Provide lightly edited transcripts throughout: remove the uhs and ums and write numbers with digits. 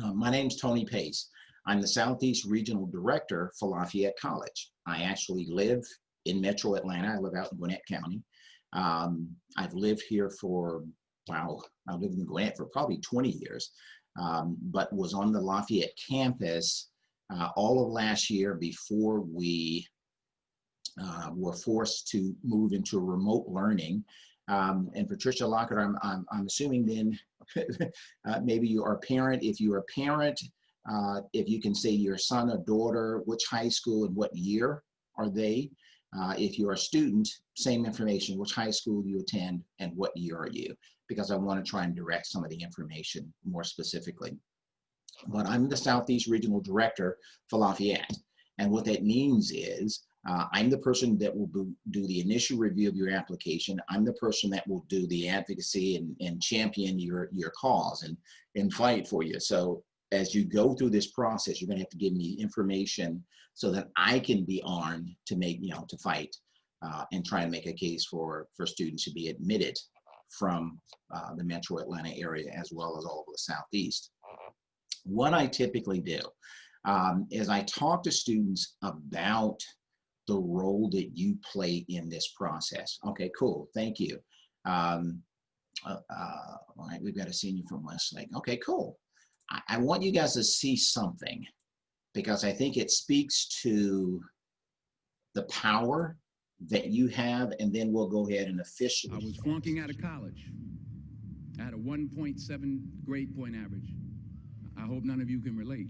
My name's Tony Pace. I'm the Southeast Regional Director for Lafayette College. I actually live in Metro Atlanta. I live out in Gwinnett County. I've lived here for, wow, I've lived in Gwinnett for probably 20 years, but was on the Lafayette campus all of last year before we were forced to move into remote learning. And Patricia Lockett, I'm assuming then maybe you are a parent. If you're a parent, if you can say your son or daughter, which high school and what year are they? If you're a student, same information, which high school you attend and what year are you? Because I want to try and direct some of the information more specifically. But I'm the Southeast Regional Director for Lafayette. And what that means is I'm the person that will do the initial review of your application. I'm the person that will do the advocacy and champion your cause and fight for you. So as you go through this process, you're going to have to give me information so that I can be armed to make, to fight and try and make a case for students to be admitted from the Metro Atlanta area as well as all over the Southeast. What I typically do is I talk to students about the role that you play in this process. Okay, cool, thank you. All right, we've got a senior from Westlake. Okay, cool. I want you guys to see something because I think it speaks to the power that you have, and then we'll go ahead and officially. I was flunking out of college. I had a 1.7 grade point average. I hope none of you can relate.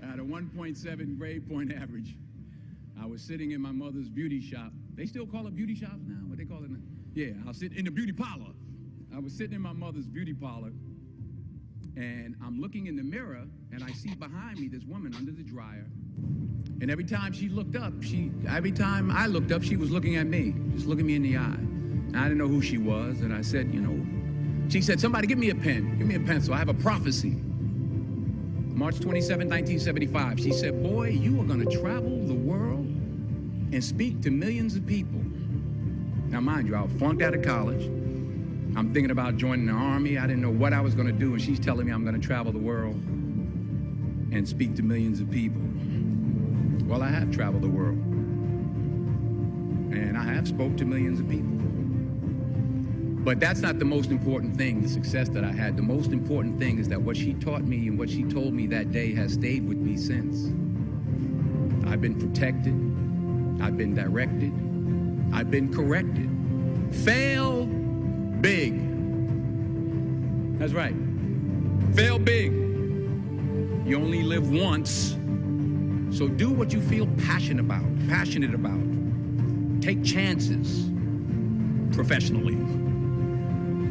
I had a 1.7 grade point average. I was sitting in my mother's beauty shop. They still call it beauty shops now? What they call it now? Yeah, I'll sit in the beauty parlor. I was sitting in my mother's beauty parlor, and I'm looking in the mirror, and I see behind me this woman under the dryer. And every time she looked up, every time I looked up, she was looking at me, just looking me in the eye. And I didn't know who she was, and I said, she said, somebody give me a pen, give me a pencil, I have a prophecy. March 27, 1975, she said, boy, you are gonna travel the world and speak to millions of people. Now, mind you, I was flunked out of college. I'm thinking about joining the Army. I didn't know what I was gonna do, and she's telling me I'm gonna travel the world and speak to millions of people. Well, I have traveled the world, and I have spoke to millions of people. But that's not the most important thing, the success that I had. The most important thing is that what she taught me and what she told me that day has stayed with me since. I've been protected, I've been directed, I've been corrected. Fail big. That's right. Fail big. You only live once, so do what you feel passionate about. Take chances professionally.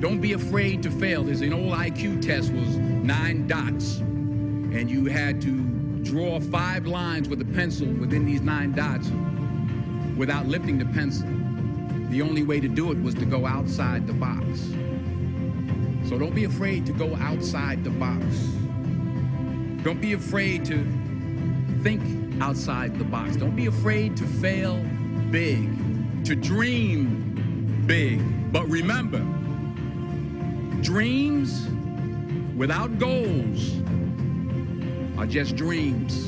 Don't be afraid to fail. There's an old IQ test, was 9 dots, and you had to draw 5 lines with a pencil within these 9 dots without lifting the pencil. The only way to do it was to go outside the box. So don't be afraid to go outside the box. Don't be afraid to think outside the box. Don't be afraid to fail big, to dream big. But remember, dreams without goals are just dreams,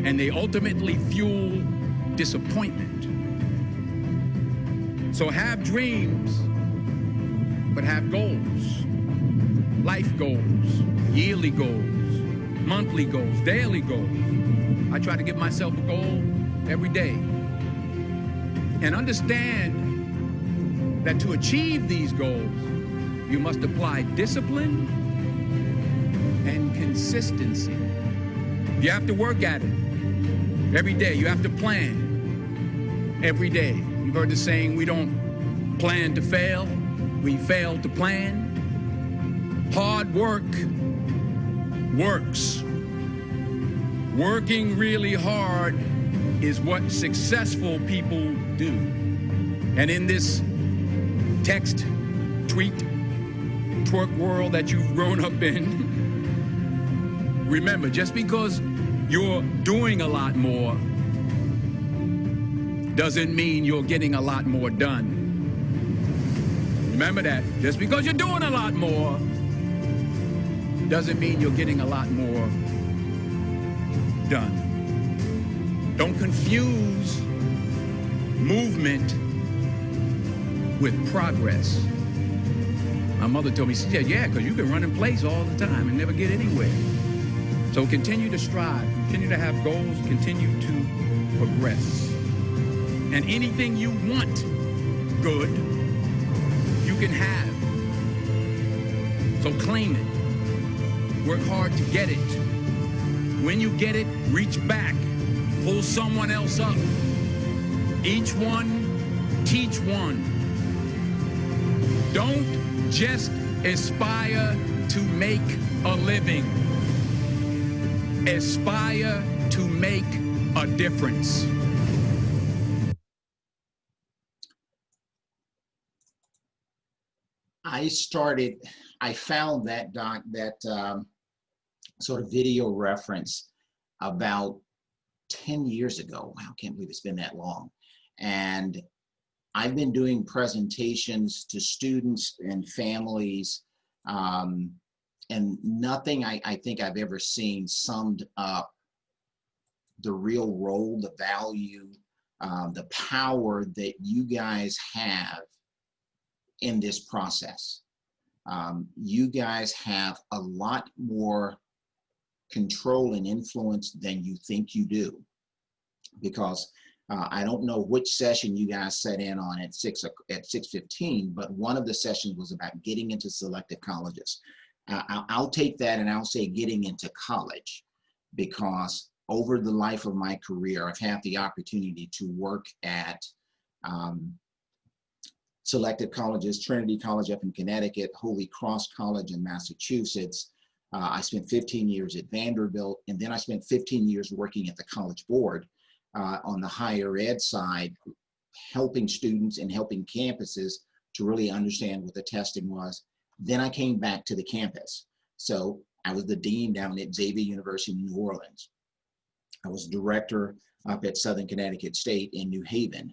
and they ultimately fuel disappointment. So have dreams, but have goals. Life goals, yearly goals, monthly goals, daily goals. I try to give myself a goal every day. And understand that to achieve these goals, you must apply discipline and consistency. You have to work at it every day. You have to plan every day. You've heard the saying, we don't plan to fail, we fail to plan. Hard work works. Working really hard is what successful people do. And in this text, tweet, twerk world that you've grown up in, remember, just because you're doing a lot more doesn't mean you're getting a lot more done. Remember that. Just because you're doing a lot more doesn't mean you're getting a lot more done. Don't confuse movement with progress. My mother told me, she said, yeah, because you can run in place all the time and never get anywhere. So continue to strive, continue to have goals, continue to progress. And anything you want good, you can have. So claim it. Work hard to get it. When you get it, reach back. Pull someone else up. Each one, teach one. Don't just aspire to make a living. Aspire to make a difference. I found that sort of video reference about 10 years ago. Wow, I can't believe it's been that long. And I've been doing presentations to students and families, and nothing I think I've ever seen summed up the real role, the value, the power that you guys have in this process. You guys have a lot more control and influence than you think you do, because I don't know which session you guys sat in on at 6:15, but one of the sessions was about getting into selective colleges. I'll take that and I'll say getting into college, because over the life of my career, I've had the opportunity to work at selected colleges, Trinity College up in Connecticut, Holy Cross College in Massachusetts. I spent 15 years at Vanderbilt, and then I spent 15 years working at the College Board on the higher ed side, helping students and helping campuses to really understand what the testing was. Then I came back to the campus. So I was the dean down at Xavier University in New Orleans. I was director up at Southern Connecticut State in New Haven.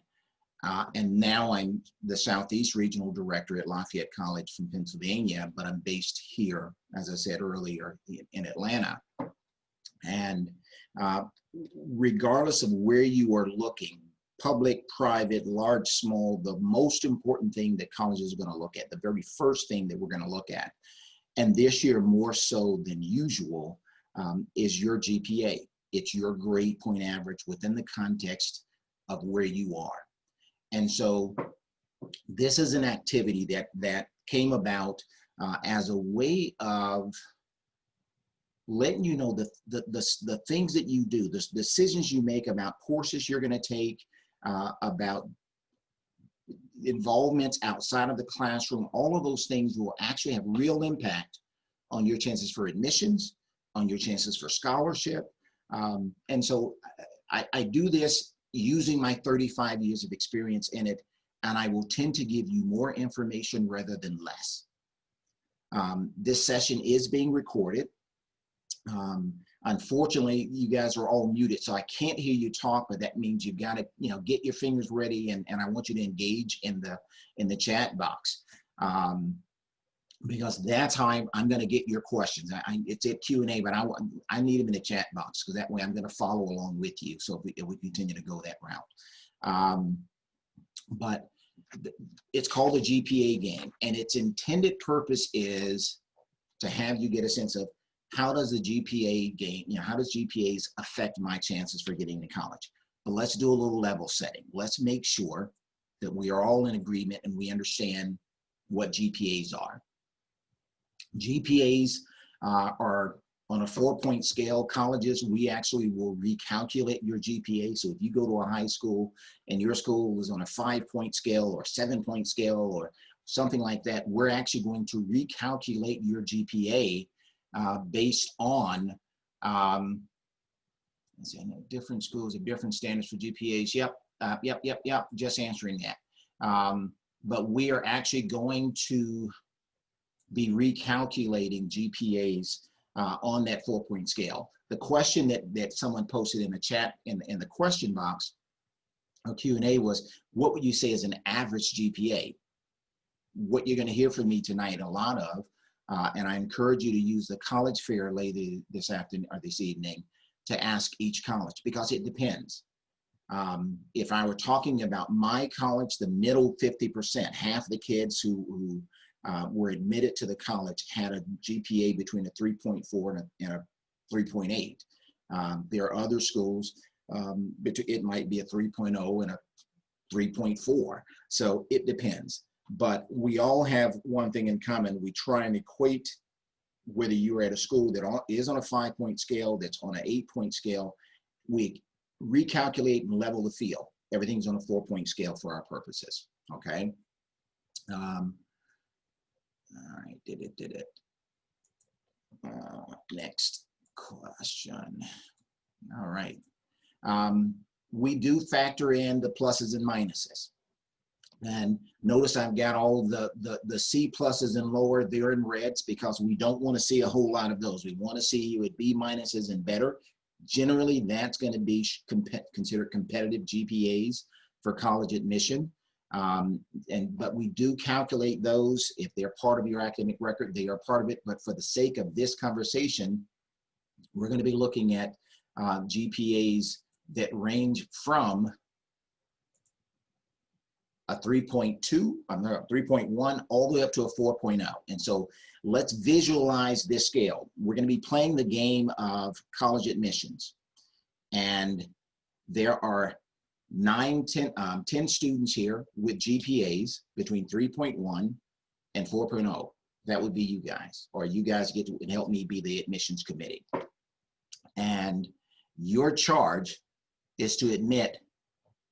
And now I'm the Southeast Regional Director at Lafayette College from Pennsylvania, but I'm based here, as I said earlier, in Atlanta. And regardless of where you are looking, public, private, large, small, the most important thing that colleges are going to look at, the very first thing that we're going to look at, and this year more so than usual, is your GPA. It's your grade point average within the context of where you are. And so this is an activity that came about as a way of letting you know the things that you do, the decisions you make about courses you're going to take, about involvements outside of the classroom. All of those things will actually have real impact on your chances for admissions, on your chances for scholarship. And so I do this using my 35 years of experience in it, and I will tend to give you more information rather than less. This session is being recorded. Unfortunately, you guys are all muted, so I can't hear you talk, but that means you've got to, get your fingers ready, and I want you to engage in the chat box. Because that's how I'm going to get your questions. It's a Q&A, but I need them in the chat box, because that way I'm going to follow along with you. So if we continue to go that route. But it's called a GPA game, and its intended purpose is to have you get a sense of how does the GPA game, how does GPAs affect my chances for getting to college? But let's do a little level setting. Let's make sure that we are all in agreement and we understand what GPAs are. GPAs are on a 4-point scale. Colleges, we actually will recalculate your GPA. So if you go to a high school and your school was on a 5-point scale or 7-point scale or something like that, we're actually going to recalculate your GPA based on, different schools have different standards for GPAs. Yep, just answering that. But we are actually going to be recalculating GPAs on that 4-point scale. The question that someone posted in the chat in the question box or Q&A was, what would you say is an average GPA? What you're going to hear from me tonight, a lot of, And I encourage you to use the college fair later this afternoon or this evening to ask each college, because it depends. If I were talking about my college, the middle 50%, half the kids who were admitted to the college had a GPA between a 3.4 and a 3.8. There are other schools, it might be a 3.0 and a 3.4. So it depends. But we all have one thing in common. We try and equate whether you're at a school that is on a 5-point scale, that's on an 8-point scale. We recalculate and level the field. Everything's on a 4-point scale for our purposes, okay? All right, did it. Next question. All right. We do factor in the pluses and minuses. And notice I've got all the C pluses and lower, they're in reds, because we don't want to see a whole lot of those. We want to see you at B minuses and better. Generally, that's going to be considered competitive GPAs for college admission. But we do calculate those. If they're part of your academic record, they are part of it. But for the sake of this conversation, we're going to be looking at GPAs that range from a 3.2, 3.1, all the way up to a 4.0. And so let's visualize this scale. We're going to be playing the game of college admissions. And there are 10 students here with GPAs between 3.1 and 4.0. That would be you guys, or you guys get to help me be the admissions committee. And your charge is to admit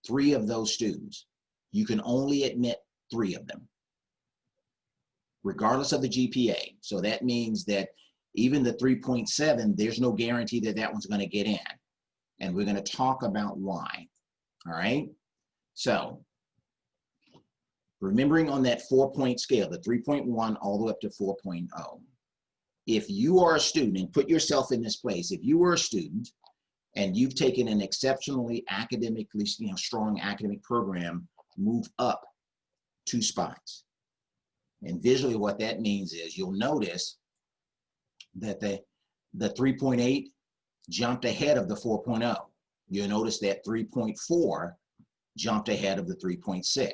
3 of those students. You can only admit 3 of them, regardless of the GPA. So that means that even the 3.7, there's no guarantee that that one's going to get in. And we're going to talk about why. All right. So remembering on that 4-point scale, the 3.1 all the way up to 4.0, if you are a student, and put yourself in this place, if you were a student and you've taken an exceptionally academically, strong academic program, move up 2 spots. And visually what that means is you'll notice that the 3.8 jumped ahead of the 4.0. You'll notice that 3.4 jumped ahead of the 3.6.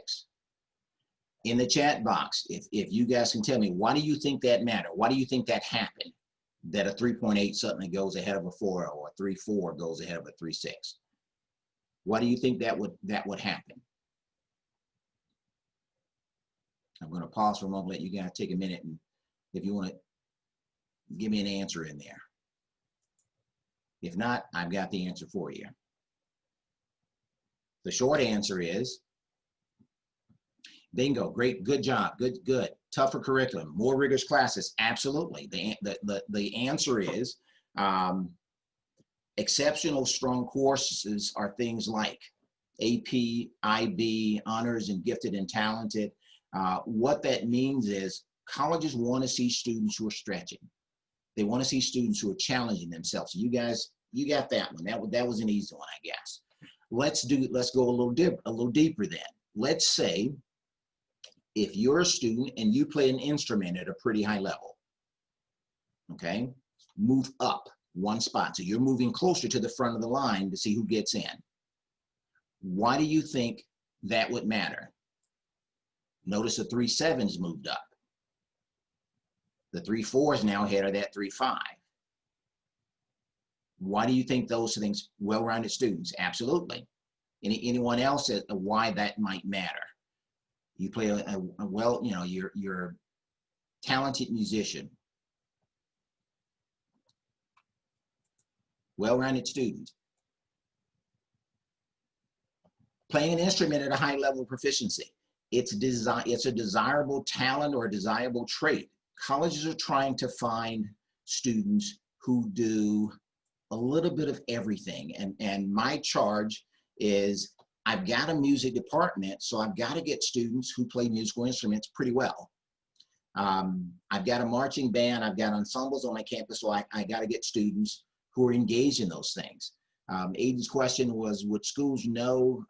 In the chat box, if you guys can tell me, why do you think that mattered? Why do you think that happened? That a 3.8 suddenly goes ahead of a 4, or a 3.4 goes ahead of a 3.6? Why do you think that would happen? I'm going to pause for a moment, let you guys take a minute, and if you want to give me an answer in there. If not, I've got the answer for you. The short answer is bingo. Great, good job, good. Tougher curriculum, more rigorous classes, absolutely. The answer is exceptional strong courses are things like AP, IB, honors, and gifted and talented. What that means is colleges want to see students who are stretching. They want to see students who are challenging themselves. You guys, you got that one. That was an easy one, I guess. Let's go a little deeper then. Let's say if you're a student and you play an instrument at a pretty high level, okay, move up 1 spot. So you're moving closer to the front of the line to see who gets in. Why do you think that would matter? Notice the 3.7's moved up. The 3.4 is now ahead of that 3.5. Why do you think those things, well-rounded students? Absolutely. Anyone else why that might matter? You play you're a talented musician. Well-rounded student. Playing an instrument at a high level of proficiency. It's a desirable talent or a desirable trait. Colleges are trying to find students who do a little bit of everything. And my charge is I've got a music department, so I've got to get students who play musical instruments pretty well. I've got a marching band, I've got ensembles on my campus, so I got to get students who are engaged in those things. Aiden's question was, would schools know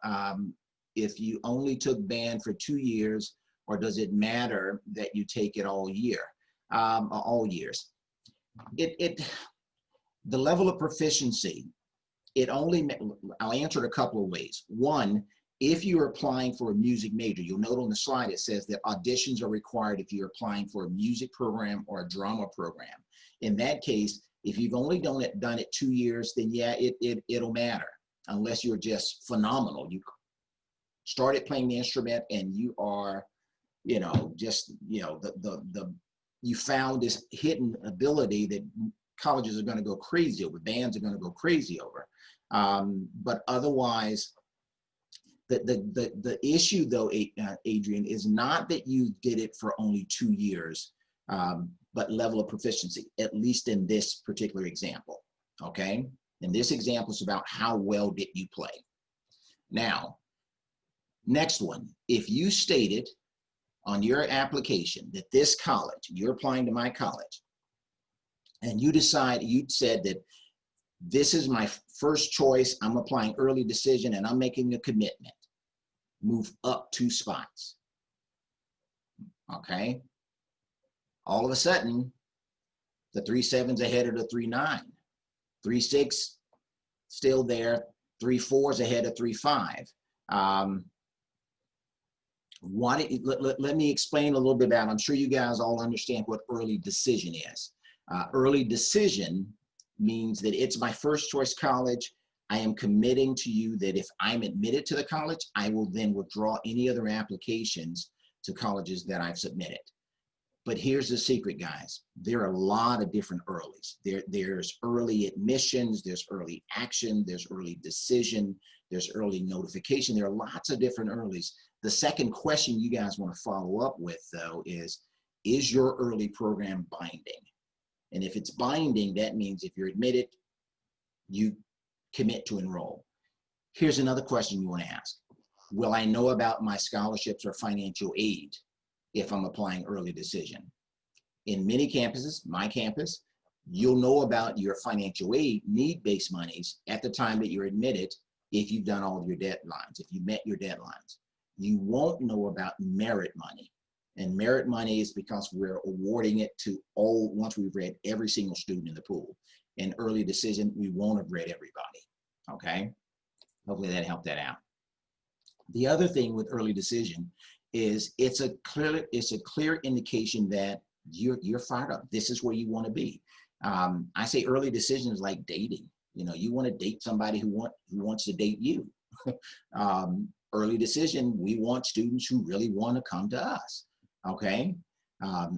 if you only took band for 2 years, or does it matter that you take it all year? all years. The level of proficiency, I'll answer it a couple of ways. One, if you're applying for a music major, you'll note on the slide it says that auditions are required if you're applying for a music program or a drama program. In that case, if you've only done it 2 years, then yeah, it'll matter, unless you're just phenomenal. You started playing the instrument and you are, you found this hidden ability that colleges are going to go crazy over, bands are going to go crazy over. But otherwise, the issue though, Adrian, is not that you did it for only 2 years, but level of proficiency, at least in this particular example, okay? And this example is about how well did you play. Now, next one, if you stated on your application that this college, you're applying to my college, and you said that this is my first choice, I'm applying early decision and I'm making a commitment, move up 2 spots, okay? All of a sudden, the 3.7's ahead of the 3.9, 3.6 still there, 3.4's ahead of 3.5. Let me explain a little bit about it. I'm sure you guys all understand what early decision is. Early decision means that it's my first choice college. I am committing to you that if I'm admitted to the college, I will then withdraw any other applications to colleges that I've submitted. But here's the secret, guys. There are a lot of different earlys. There's early admissions, there's early action, there's early decision, there's early notification. There are lots of different earlys. The second question you guys want to follow up with, though, is your early program binding? And if it's binding, that means if you're admitted, you commit to enroll. Here's another question you want to ask. Will I know about my scholarships or financial aid if I'm applying early decision? In many campuses, my campus, you'll know about your financial aid, need-based monies at the time that you're admitted if you've done all of your deadlines, if you met your deadlines. You won't know about merit money. And merit money is because we're awarding it to once we've read every single student in the pool. In early decision, we won't have read everybody, okay? Hopefully that helped that out. The other thing with early decision is it's a clear indication that you're fired up. This is where you want to be. I say early decision is like dating. You want to date somebody who wants to date you. Early decision, we want students who really want to come to us, okay?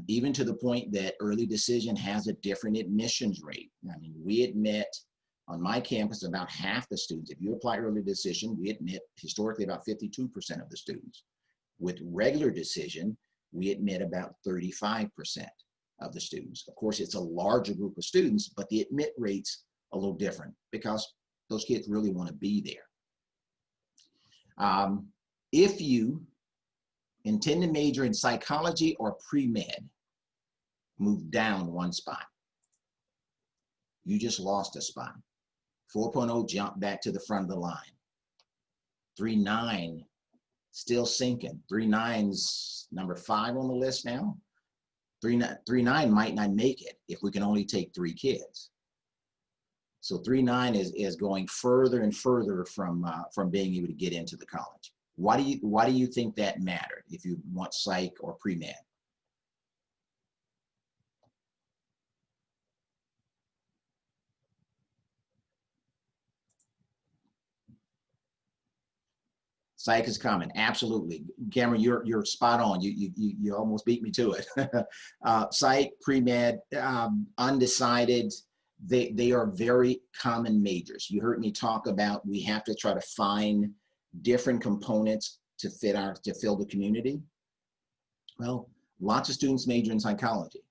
Even to the point that early decision has a different admissions rate. I mean, we admit on my campus about half the students. If you apply early decision, we admit historically about 52% of the students. With regular decision, we admit about 35% of the students. Of course, it's a larger group of students, but the admit rate's a little different because those kids really want to be there. If you intend to major in psychology or pre-med, move down 1 spot. You just lost a spot. 4.0 jumped back to the front of the line. 3.9 still sinking. 3.9's number 5 on the list now. 3.9 might not make it if we can only take 3 kids. So 3.9 is going further and further from being able to get into the college. Why do you think that mattered if you want psych or pre-med? Psych is common, absolutely. Cameron, you're spot on. You almost beat me to it. Psych, pre-med, undecided. They are very common majors. You heard me talk about we have to try to find different components to fill the community. Well, lots of students major in psychology.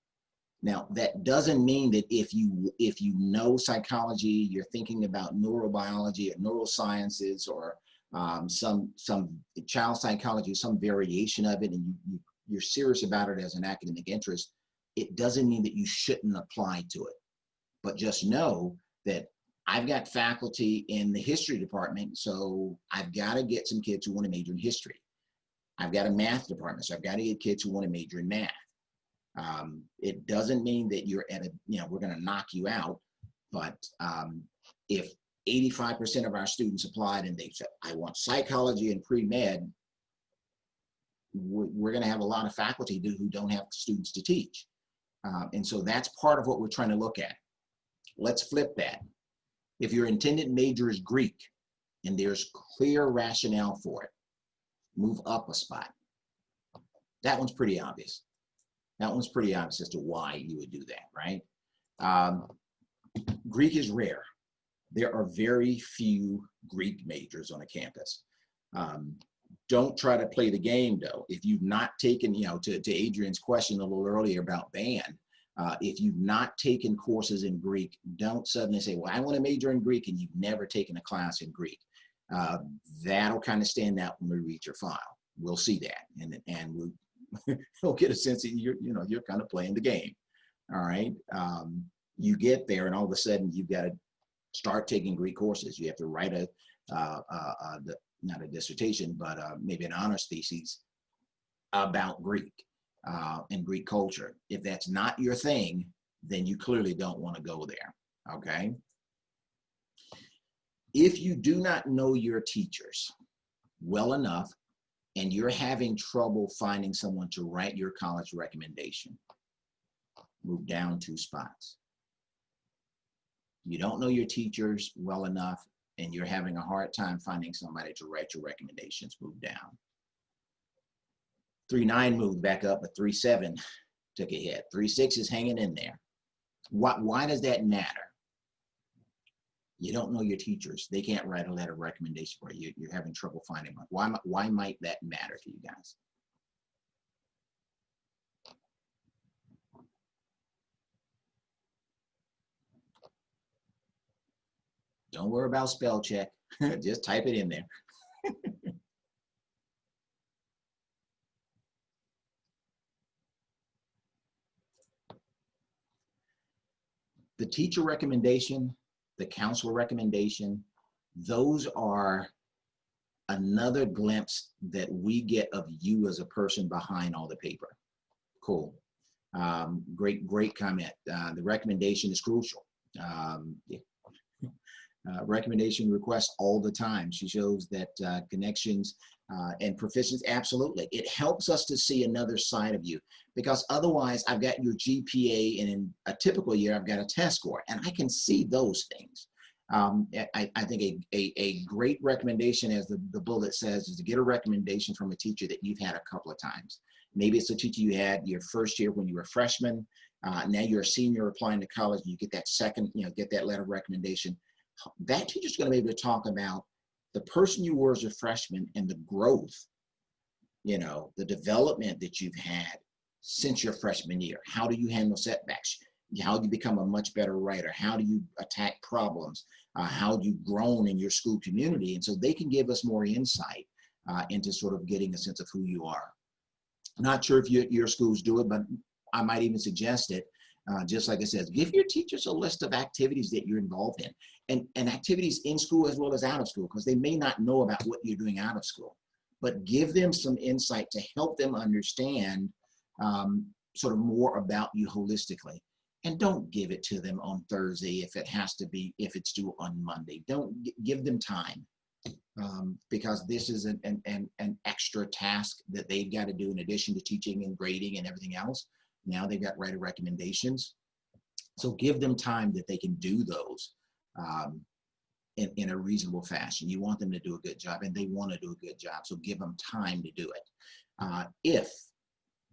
Now, that doesn't mean that if you know psychology, you're thinking about neurobiology or neurosciences or some child psychology, some variation of it, and you're serious about it as an academic interest, it doesn't mean that you shouldn't apply to it. But just know that I've got faculty in the history department, so I've got to get some kids who want to major in history. I've got a math department, so I've got to get kids who want to major in math. It doesn't mean that you're at a, we're going to knock you out, but if 85% of our students applied and they said, I want psychology and pre-med, we're going to have a lot of faculty who don't have students to teach. And so that's part of what we're trying to look at. Let's flip that. If your intended major is Greek and there's clear rationale for it, move up a spot. That one's pretty obvious. That one's pretty obvious as to why you would do that, right? Greek is rare. There are very few Greek majors on a campus. Don't try to play the game though. If you've not taken, to Adrian's question a little earlier about band, if you've not taken courses in Greek, don't suddenly say, well, I want to major in Greek and you've never taken a class in Greek. That'll kind of stand out when we read your file. We'll see that, and we'll get a sense that you're kind of playing the game. All right. You get there and all of a sudden you've got to start taking Greek courses. You have to write not a dissertation, but maybe an honors thesis about Greek and Greek culture. If that's not your thing, then you clearly don't want to go there, okay? If you do not know your teachers well enough and you're having trouble finding someone to write your college recommendation, move down 2 spots. You don't know your teachers well enough and you're having a hard time finding somebody to write your recommendations, move down. 3.9 moved back up, but 3.7 took a hit. 3.6 is hanging in there. Why does that matter? You don't know your teachers. They can't write a letter of recommendation for you. You're having trouble finding one. Why might that matter to you guys? Don't worry about spell check. Just type it in there. The teacher recommendation, the counselor recommendation, those are another glimpse that we get of you as a person behind all the paper. Cool. Great comment. The recommendation is crucial. Recommendation requests all the time. She shows that connections and proficiency, absolutely. It helps us to see another side of you, because otherwise I've got your GPA and in a typical year I've got a test score and I can see those things. I think a great recommendation, as the bullet says, is to get a recommendation from a teacher that you've had a couple of times. Maybe it's a teacher you had your first year when you were a freshman. Now you're a senior applying to college and you get that second, get that letter of recommendation. That teacher's going to be able to talk about the person you were as a freshman and the growth, the development that you've had since your freshman year. How do you handle setbacks? How do you become a much better writer? How do you attack problems? How do you grown in your school community? And so they can give us more insight into sort of getting a sense of who you are. Not sure if your schools do it, but I might even suggest it. Just like it says, give your teachers a list of activities that you're involved in, and activities in school as well as out of school, because they may not know about what you're doing out of school, but give them some insight to help them understand sort of more about you holistically. And don't give it to them on Thursday if it's due on Monday. Don't give them time, because this is an extra task that they've got to do in addition to teaching and grading and everything else. Now they've got writer recommendations. So give them time that they can do those in a reasonable fashion. You want them to do a good job, and they want to do a good job. So give them time to do it. If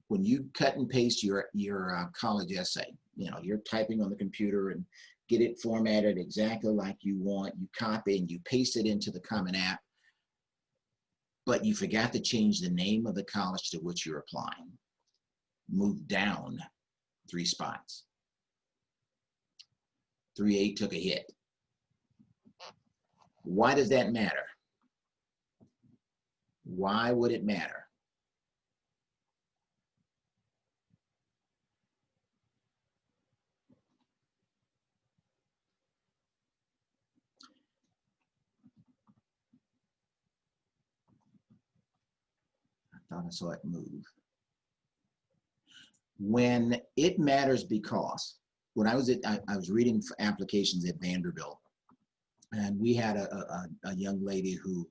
when you cut and paste your college essay, you're typing on the computer and get it formatted exactly like you want, you copy and you paste it into the Common App, but you forgot to change the name of the college to which you're applying, move down 3 spots. 3.8 took a hit. Why does that matter? Why would it matter? I thought I saw it move. When it matters because when I was I was reading for applications at Vanderbilt, and we had a young lady who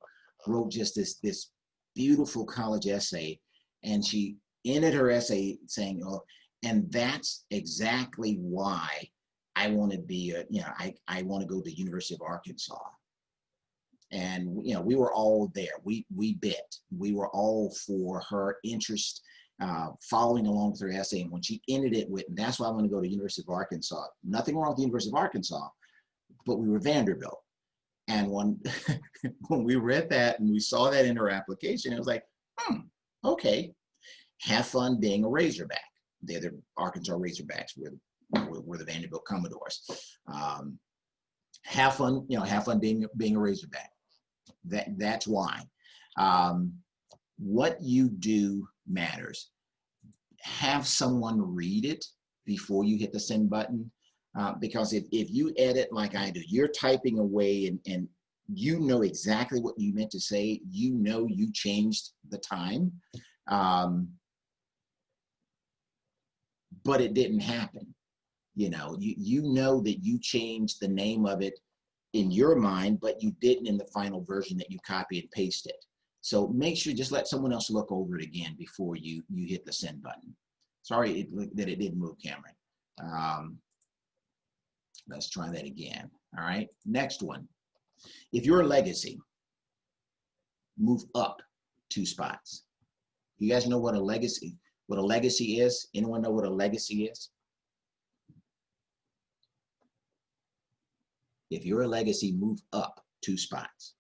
wrote just this beautiful college essay, and she ended her essay saying, "Oh, and that's exactly why I want to be a, I want to go to the University of Arkansas." And we were all there. We bit. We were all for her interest, following along with her essay. And when she ended it with, "That's why I want to go to the University of Arkansas." Nothing wrong with the University of Arkansas, but we were Vanderbilt. And when we read that and we saw that in her application, it was like, okay, have fun being a Razorback. They're the Arkansas Razorbacks. We're the Vanderbilt Commodores. Have fun, have fun being a Razorback. That's why. What you do matters. Have someone read it before you hit the send button. Because if you edit like I do, you're typing away and you know exactly what you meant to say. You changed the time, but it didn't happen. You know that you changed the name of it in your mind, but you didn't in the final version that you copy and paste it. So make sure, just let someone else look over it again before you hit the send button. Sorry that it didn't move, Cameron. Let's try that again. All right, next one. If you're a legacy, move up 2 spots. You guys know what a legacy is? Anyone know what a legacy is? If you're a legacy, move up 2 spots.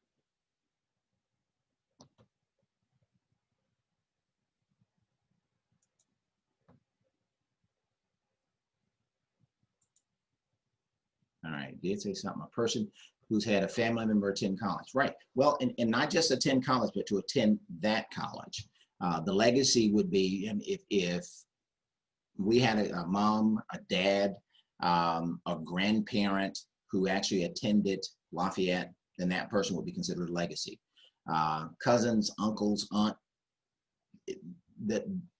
All right, did say something. A person who's had a family member attend college. Right. Well, and not just attend college, but to attend that college. The legacy would be if we had a mom, a dad, a grandparent who actually attended Lafayette, then that person would be considered a legacy. Cousins, uncles, aunt.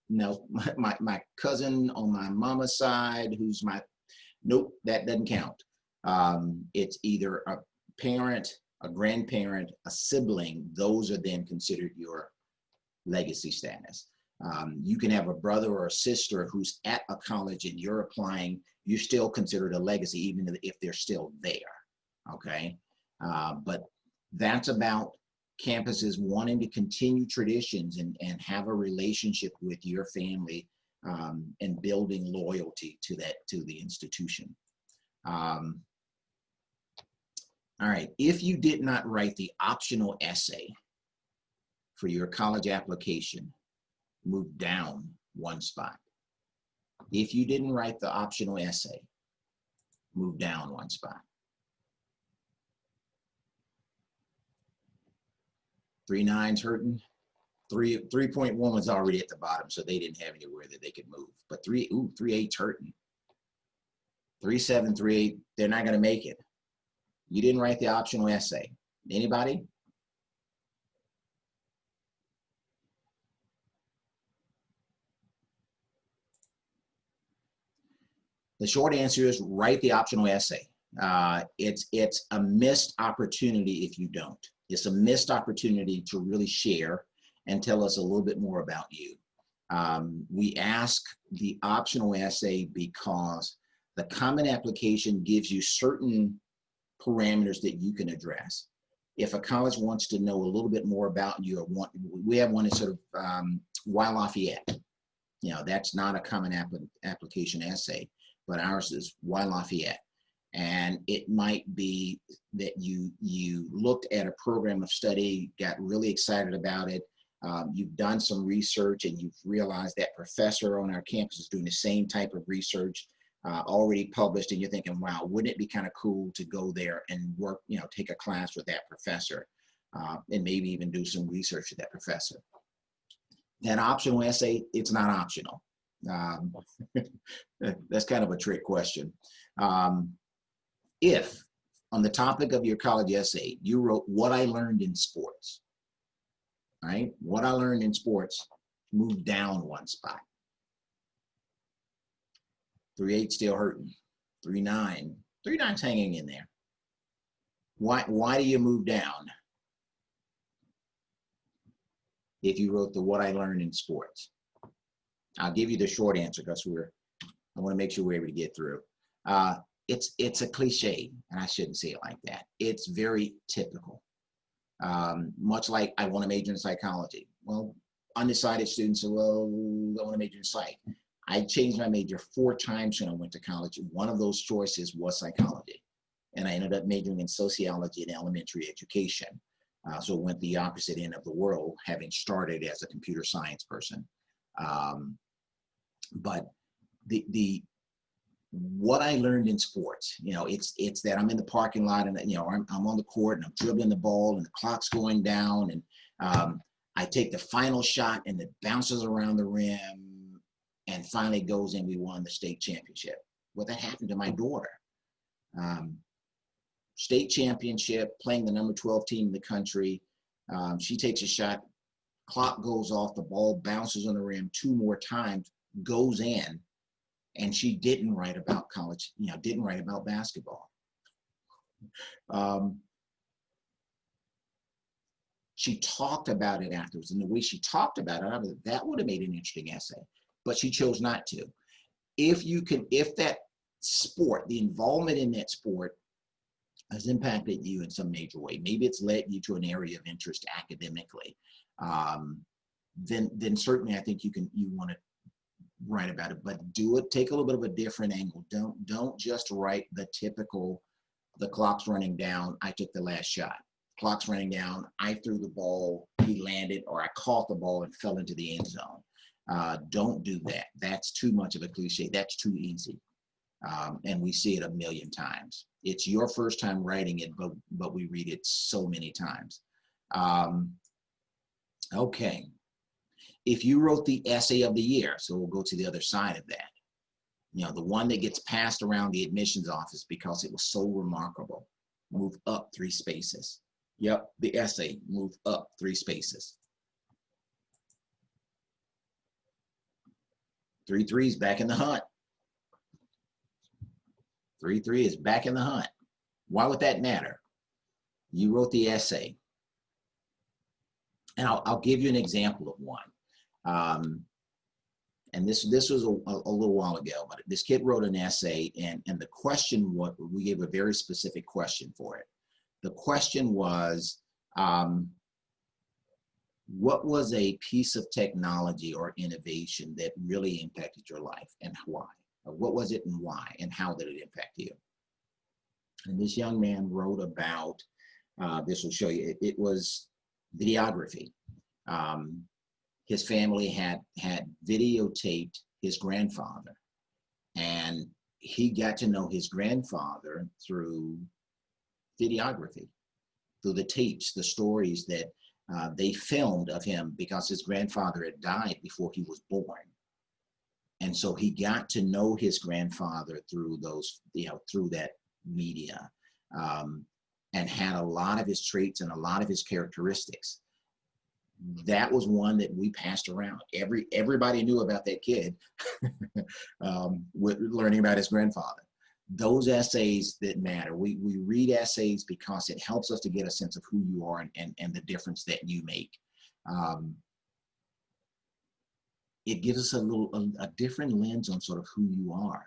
No, my cousin on my mama's side, who's nope, that doesn't count. It's either a parent, a grandparent, a sibling. Those are then considered your legacy status. You can have a brother or a sister who's at a college and you're applying, you're still considered a legacy, even if they're still there, okay? But that's about campuses wanting to continue traditions and have a relationship with your family, and building loyalty to the institution. All right, if you did not write the optional essay for your college application, move down 1 spot. If you didn't write the optional essay, move down 1 spot. 3 9s hurting. 3.1 was already at the bottom, so they didn't have anywhere that they could move. But 3 8's hurting. 3 7, 3 8, they're not going to make it. You didn't write the optional essay. Anybody? The short answer is write the optional essay. It's a missed opportunity if you don't. It's a missed opportunity to really share and tell us a little bit more about you. We ask the optional essay because the Common Application gives you certain parameters that you can address. If a college wants to know a little bit more about you, we have one that's sort of why Lafayette. That's not a Common Application essay, but ours is why Lafayette. And it might be that you looked at a program of study, got really excited about it. You've done some research and you've realized that professor on our campus is doing the same type of research, already published, and you're thinking, wow, wouldn't it be kind of cool to go there and work, take a class with that professor, and maybe even do some research with that professor. That optional essay, it's not optional. That's kind of a trick question. If on the topic of your college essay, you wrote what I learned in sports, right? What I learned in sports, move down 1 spot. 3.8 still hurting. 3.9. 3.9's hanging in there. Why do you move down? If you wrote the what I learned in sports. I'll give you the short answer because I want to make sure we're able to get through. It's a cliche, and I shouldn't say it like that. It's very typical. Much like I want to major in psychology. Well, undecided students say, well, I want to major in psych. I changed my major 4 times when I went to college. One of those choices was psychology. And I ended up majoring in sociology and elementary education. So it went the opposite end of the world, having started as a computer science person. But what I learned in sports, it's that I'm in the parking lot and I'm on the court and I'm dribbling the ball and the clock's going down and I take the final shot and it bounces around the rim and finally goes in. We won the state championship. Well, that happened to my daughter. State championship, playing the number 12 team in the country. She takes a shot, clock goes off, the ball bounces on the rim 2 more times, goes in. And she didn't write about college, didn't write about basketball. She talked about it afterwards. And the way she talked about it, that would have made an interesting essay, but she chose not to. If that sport, the involvement in that sport has impacted you in some major way, maybe it's led you to an area of interest academically, then certainly I think you want to write about it, but take a little bit of a different angle. Don't just write the typical, the clock's running down, I took the last shot. Clock's running down, I threw the ball, he landed, or I caught the ball and fell into the end zone. Don't do that. That's too much of a cliche. That's too easy. And we see it a million times. It's your first time writing it, but we read it so many times. Okay. If you wrote the essay of the year, so we'll go to the other side of that, the one that gets passed around the admissions office because it was so remarkable, move up 3 spaces. Yep, the essay, move up 3 spaces. 3.3 is back in the hunt. 3.3 is back in the hunt. Why would that matter? You wrote the essay. And I'll give you an example of one. And this was a little while ago, but this kid wrote an essay and the question, we gave a very specific question for it. The question was, what was a piece of technology or innovation that really impacted your life and why? Or what was it and why, and how did it impact you? And this young man wrote about, this will show you, it was videography. His family had videotaped his grandfather, and he got to know his grandfather through videography, through the tapes, the stories that they filmed of him because his grandfather had died before he was born. And so he got to know his grandfather through those, through that media, and had a lot of his traits and a lot of his characteristics. That was one that we passed around. Everybody knew about that kid with learning about his grandfather. Those essays that matter. We read essays because it helps us to get a sense of who you are and the difference that you make. It gives us a different lens on sort of who you are.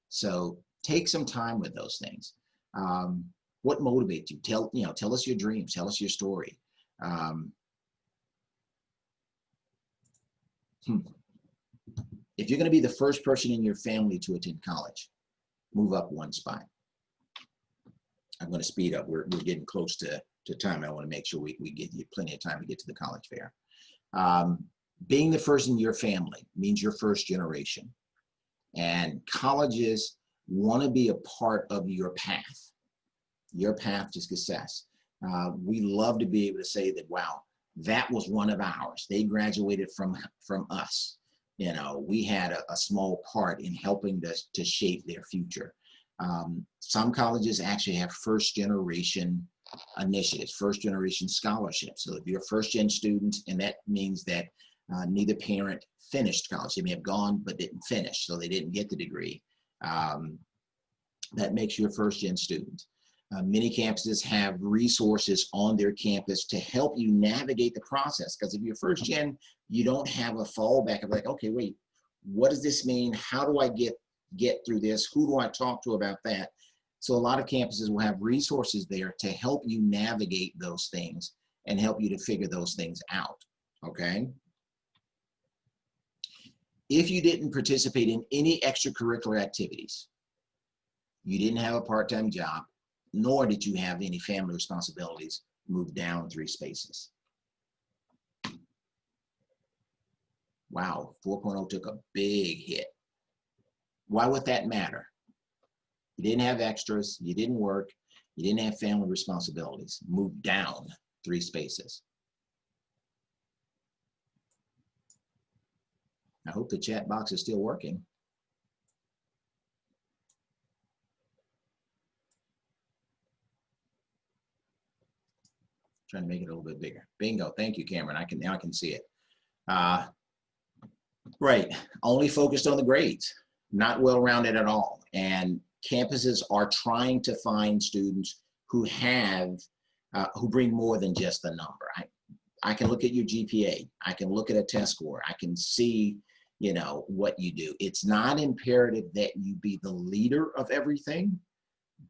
So take some time with those things. What motivates you? Tell us your dreams. Tell us your story. If you're going to be the first person in your family to attend college, move up 1 spot. I'm going to speed up. We're getting close to time. I want to make sure we give you plenty of time to get to the college fair. Being the first in your family means you're first generation. And colleges want to be a part of your path to success. We love to be able to say that, wow, that was one of ours. They graduated from us. We had a small part in helping to shape their future. Some colleges actually have first generation initiatives, first generation scholarships. So if you're a first gen student, and that means that neither parent finished college. They may have gone but didn't finish, so they didn't get the degree. That makes you a first-gen student. Many campuses have resources on their campus to help you navigate the process. Because if you're first gen, you don't have a fallback of like, okay, wait, what does this mean? How do I get through this? Who do I talk to about that? So a lot of campuses will have resources there to help you navigate those things and help you to figure those things out, okay? If you didn't participate in any extracurricular activities, you didn't have a part-time job, nor did you have any family responsibilities, move down 3 spaces. Wow, 4.0 took a big hit. Why would that matter? You didn't have extras, you didn't work, you didn't have family responsibilities, move down 3 spaces. I hope the chat box is still working. Trying to make it a little bit bigger. Bingo. Thank you, Cameron. Now I can see it. Right. Only focused on the grades, not well-rounded at all. And campuses are trying to find students who have, who bring more than just the number. I can look at your GPA. I can look at a test score. I can see, you know, what you do. It's not imperative that you be the leader of everything,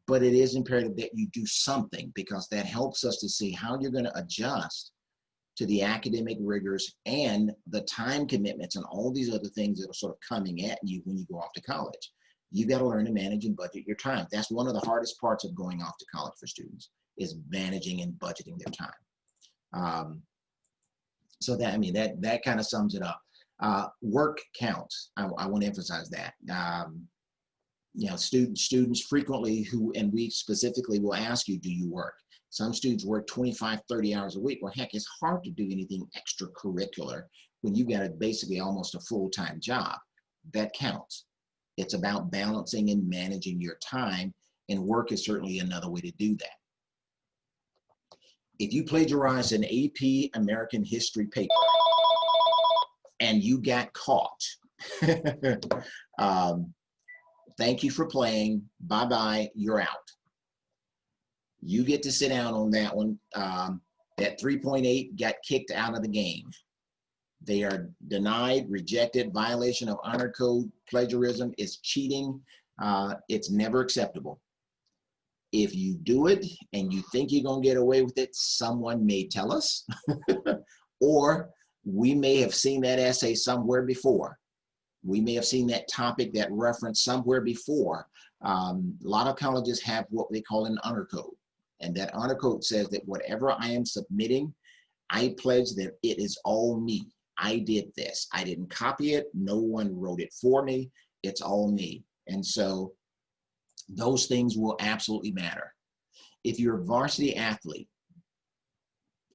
but it is imperative that you do something, because that helps us to see how you're going to adjust to the academic rigors and the time commitments and all these other things that are sort of coming at you when you go off to college. You've got to learn to manage and budget your time. That's one of the hardest parts of going off to college for students, is managing and budgeting their time. So that, I mean, that kind of sums it up. Work counts. I want to emphasize that. You know, students frequently and we specifically will ask you, do you work? Some students work 25, 30 hours a week. Well, heck, it's hard to do anything extracurricular when you've got basically almost a full-time job. That counts. It's about balancing and managing your time, and work is certainly another way to do that. If you plagiarized an AP American history paper and you got caught, thank you for playing. Bye-bye, you're out. You get to sit down on that one. That 3.8 got kicked out of the game. They are denied, rejected, violation of honor code, plagiarism is cheating. It's never acceptable. If you do it and you think you're gonna get away with it, someone may tell us, or we may have seen that essay somewhere before. We may have seen that topic, that reference somewhere before. A lot of colleges have what they call an honor code. And that honor code says that whatever I am submitting, I pledge that it is all me. I did this. I didn't copy it. No one wrote it for me. It's all me. And so those things will absolutely matter. If you're a varsity athlete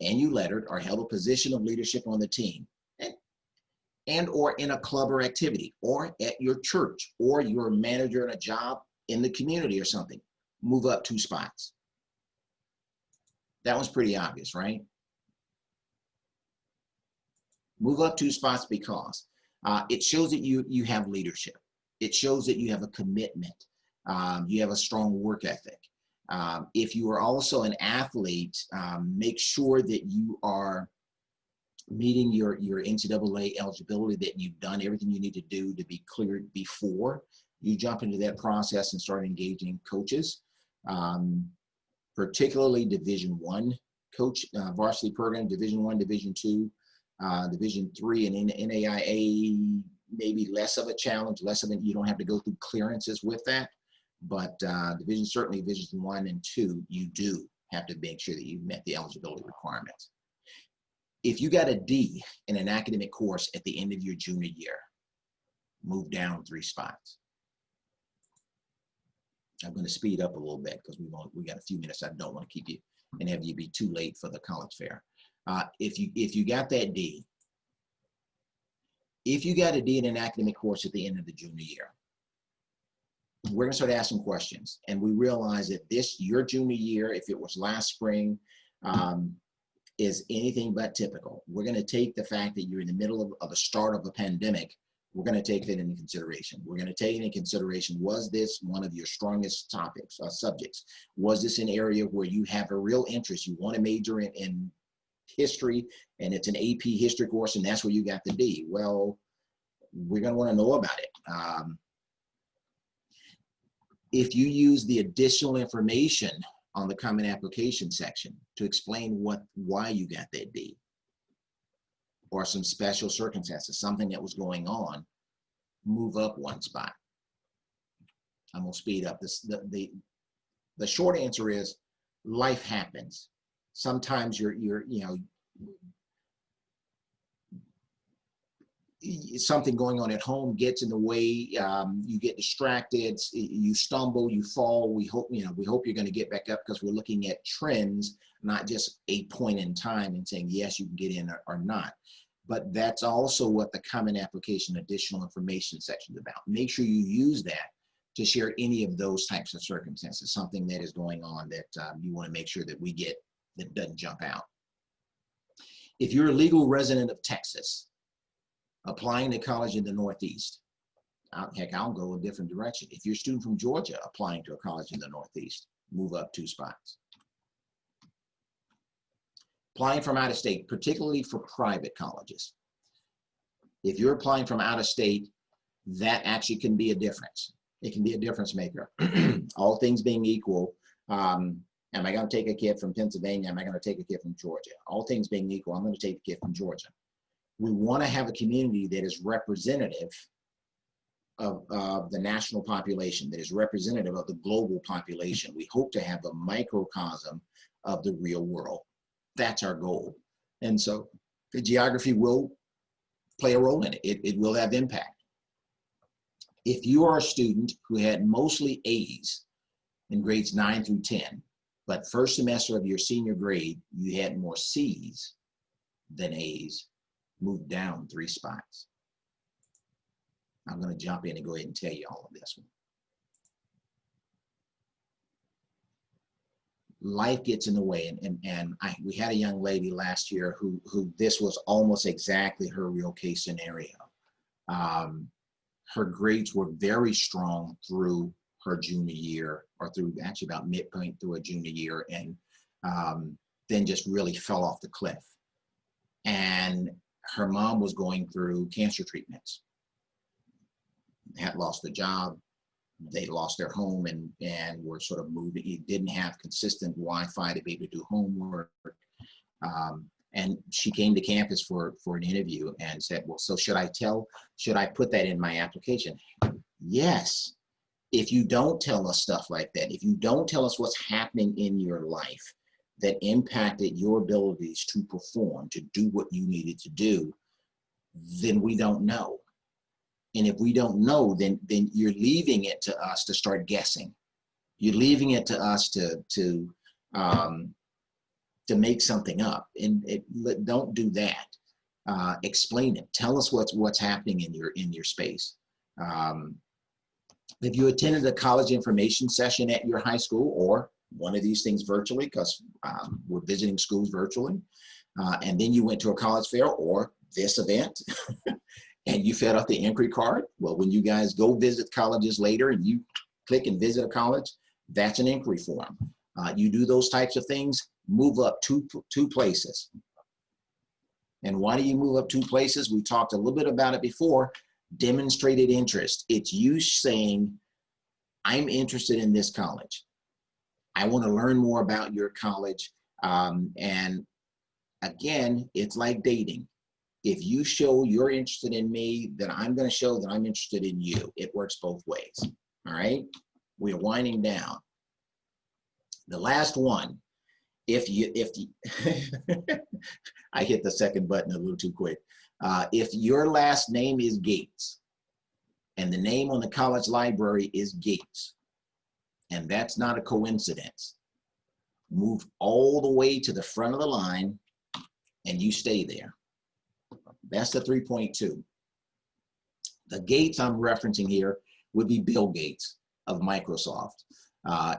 and you lettered or held a position of leadership on the team, and or in a club or activity, or at your church, or you're a manager in a job in the community or something, move up 2 spots. That was pretty obvious, right? Move up 2 spots because it shows that you have leadership. It shows that you have a commitment. You have a strong work ethic. If you are also an athlete, make sure that you are meeting your NCAA eligibility, that you've done everything you need to do to be cleared before you jump into that process and start engaging coaches, particularly Division I coach, varsity program, Division I, Division II, Division III, and in NAIA, maybe less of a challenge, less of it. You don't have to go through clearances with that, but certainly Division I and II, you do have to make sure that you've met the eligibility requirements. If you got a D in an academic course at the end of your junior year, move down 3 spots. I'm going to speed up a little bit because we got a few minutes. I don't want to keep you and have you be too late for the college fair. If you got that D, if you got a D in an academic course at the end of the junior year, we're going to start asking questions. And we realize that your junior year, if it was last spring, is anything but typical. We're going to take the fact that you're in the middle of the start of a pandemic, we're going to take that into consideration. We're going to take into consideration, was this one of your strongest topics or subjects? Was this an area where you have a real interest? You want to major in history, and it's an AP history course, and that's where you got the D. Well, we're going to want to know about it. If you use the additional information on the common application section to explain why you got that D, or some special circumstances, something that was going on, move up one spot. I'm gonna speed up this. The short answer is life happens. Sometimes something going on at home gets in the way. You get distracted, you stumble, you fall. We hope you're going to get back up, because we're looking at trends, not just a point in time and saying yes, you can get in or not. But that's also what the common application additional information section is about. Make sure you use that to share any of those types of circumstances, something that is going on that you want to make sure that we get, that doesn't jump out. If you're a legal resident of Texas, applying to college in the Northeast, heck, I'll go a different direction. If you're a student from Georgia applying to a college in the Northeast, move up 2 spots. Applying from out of state, particularly for private colleges. If you're applying from out of state, that actually can be a difference. It can be a difference maker. All things being equal, am I going to take a kid from Pennsylvania? Am I going to take a kid from Georgia? All things being equal, I'm going to take a kid from Georgia. We want to have a community that is representative of the national population, that is representative of the global population. We hope to have a microcosm of the real world. That's our goal. And so the geography will play a role in it. It will have impact. If you are a student who had mostly A's in grades 9 through 10, but first semester of your senior grade, you had more C's than A's, move down 3 spots. I'm going to jump in and go ahead and tell you all of this one. Life gets in the way, and we had a young lady last year who this was almost exactly her real case scenario. Her grades were very strong through her junior year, or through actually about midpoint through her junior year, and then just really fell off the cliff. And her mom was going through cancer treatments, had lost the job. They lost their home and were sort of moving. He didn't have consistent Wi-Fi to be able to do homework. And she came to campus for an interview and said, well, so should I put that in my application? Yes. If you don't tell us stuff like that, if you don't tell us what's happening in your life that impacted your abilities to perform, to do what you needed to do, then we don't know. And if we don't know, then you're leaving it to us to start guessing. You're leaving it to us to make something up. And don't do that. Explain it. Tell us what's happening in your space. If you attended a college information session at your high school, or one of these things virtually, because we're visiting schools virtually, and then you went to a college fair or this event, and you filled out the inquiry card. Well, when you guys go visit colleges later and you click and visit a college, that's an inquiry form. You do those types of things, move up two places. And why do you move up 2 places? We talked a little bit about it before. Demonstrated interest. It's you saying, I'm interested in this college. I want to learn more about your college. And again, it's like dating. If you show you're interested in me, then I'm going to show that I'm interested in you. It works both ways. All right. We're winding down. The last one, if you I hit the second button a little too quick. If your last name is Gates and the name on the college library is Gates, and that's not a coincidence, move all the way to the front of the line and you stay there. That's the 3.2. The Gates I'm referencing here would be Bill Gates of Microsoft.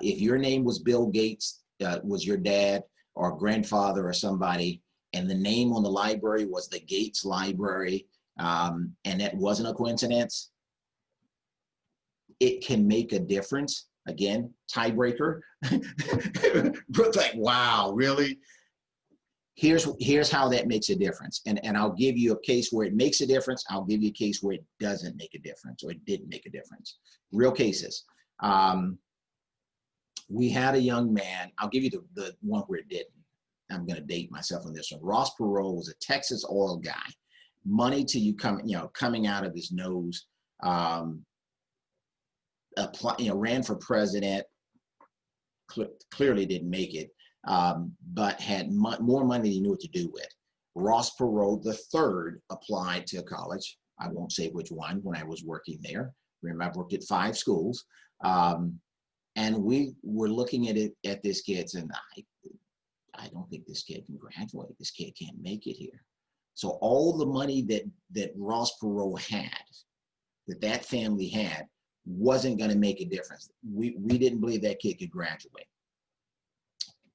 If your name was Bill Gates, was your dad or grandfather or somebody, and the name on the library was the Gates Library, and that wasn't a coincidence. It can make a difference. Again, tiebreaker. Brooke's like, wow, really? Here's how that makes a difference. And I'll give you a case where it makes a difference. I'll give you a case where it doesn't make a difference, or it didn't make a difference. Real cases. We had a young man, I'll give you the one where it didn't. I'm going to date myself on this one. Ross Perot was a Texas oil guy. Money to you coming out of his nose. Ran for president, clearly didn't make it, but had more money than he knew what to do with. Ross Perot III applied to college. I won't say which one when I was working there. Remember, I've worked at 5 schools. And we were looking at this kid, and I don't think this kid can graduate. This kid can't make it here. So all the money that Ross Perot had, that family had, wasn't going to make a difference. We didn't believe that kid could graduate.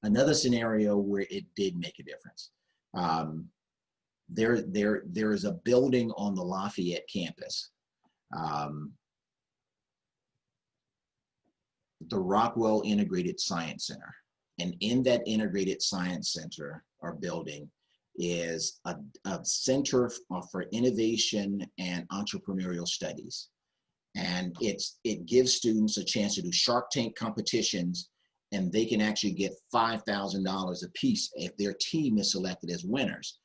Another scenario where it did make a difference. There is a building on the Lafayette campus, the Rockwell Integrated Science Center. And in that Integrated Science Center or building is a center for innovation and entrepreneurial studies. And it gives students a chance to do Shark Tank competitions, and they can actually get $5,000 a piece if their team is selected as winners.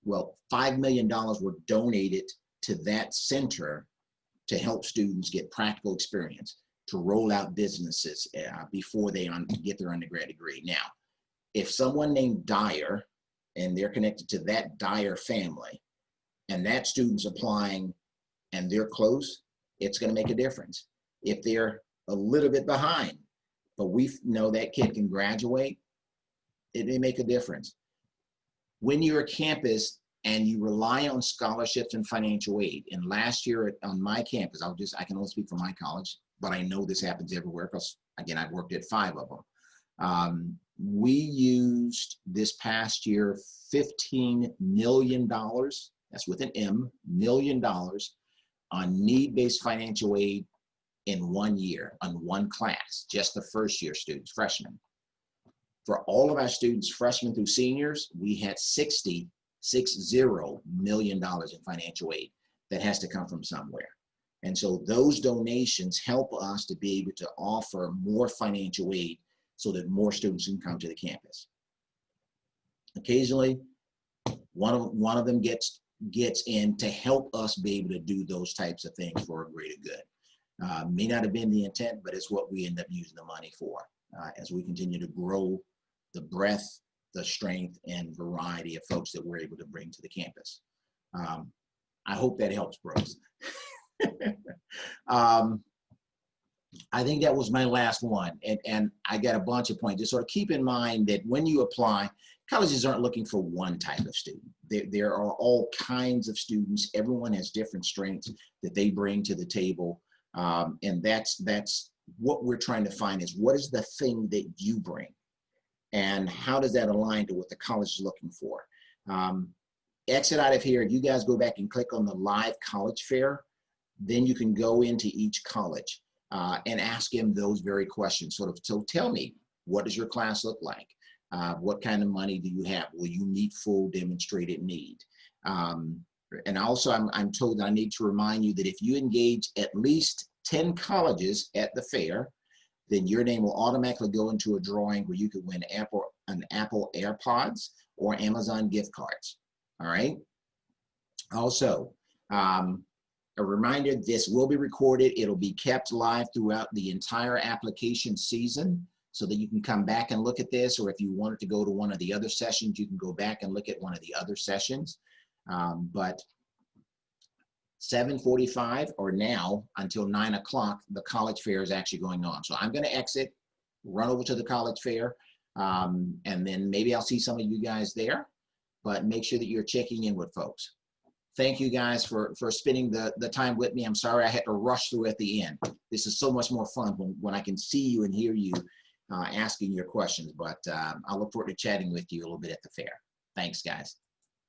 Well, $5 million were donated to that center to help students get practical experience, to roll out businesses before they get their undergrad degree. Now, if someone named Dyer, and they're connected to that Dyer family, and that student's applying and they're close, it's going to make a difference. If they're a little bit behind, but we know that kid can graduate, it may make a difference. When you're a campus and you rely on scholarships and financial aid, and last year on my campus, I can only speak for my college, but I know this happens everywhere because, again, I've worked at 5 of them. We used this past year $15 million, that's with an M, million dollars, on need-based financial aid in 1 year, on one class, just the first year students, freshmen. For all of our students, freshmen through seniors, we had $60 million in financial aid that has to come from somewhere. And so those donations help us to be able to offer more financial aid so that more students can come to the campus. Occasionally, one of them gets in to help us be able to do those types of things for a greater good. May not have been the intent, but it's what we end up using the money for as we continue to grow the breadth, the strength, and variety of folks that we're able to bring to the campus. I hope that helps, Brooks. I think that was my last one, and I got a bunch of points. Just sort of keep in mind that when you apply, colleges aren't looking for one type of student. There are all kinds of students. Everyone has different strengths that they bring to the table, and that's what we're trying to find is what is the thing that you bring, and how does that align to what the college is looking for. Exit out of here, you guys go back and click on the live college fair, then you can go into each college and ask him those very questions. So tell me, what does your class look like? What kind of money do you have? Will you meet full demonstrated need? And also, I'm told that I need to remind you that if you engage at least 10 colleges at the fair, then your name will automatically go into a drawing where you could win an Apple AirPods or Amazon gift cards. All right. Also, a reminder, this will be recorded. It'll be kept live throughout the entire application season so that you can come back and look at this, or if you wanted to go to one of the other sessions, you can go back and look at one of the other sessions. But 7:45 or now until 9 o'clock, the college fair is actually going on. So I'm going to exit, run over to the college fair, and then maybe I'll see some of you guys there, but make sure that you're checking in with folks. Thank you guys for spending the time with me. I'm sorry I had to rush through at the end. This is so much more fun when I can see you and hear you asking your questions, but I look forward to chatting with you a little bit at the fair. Thanks, guys.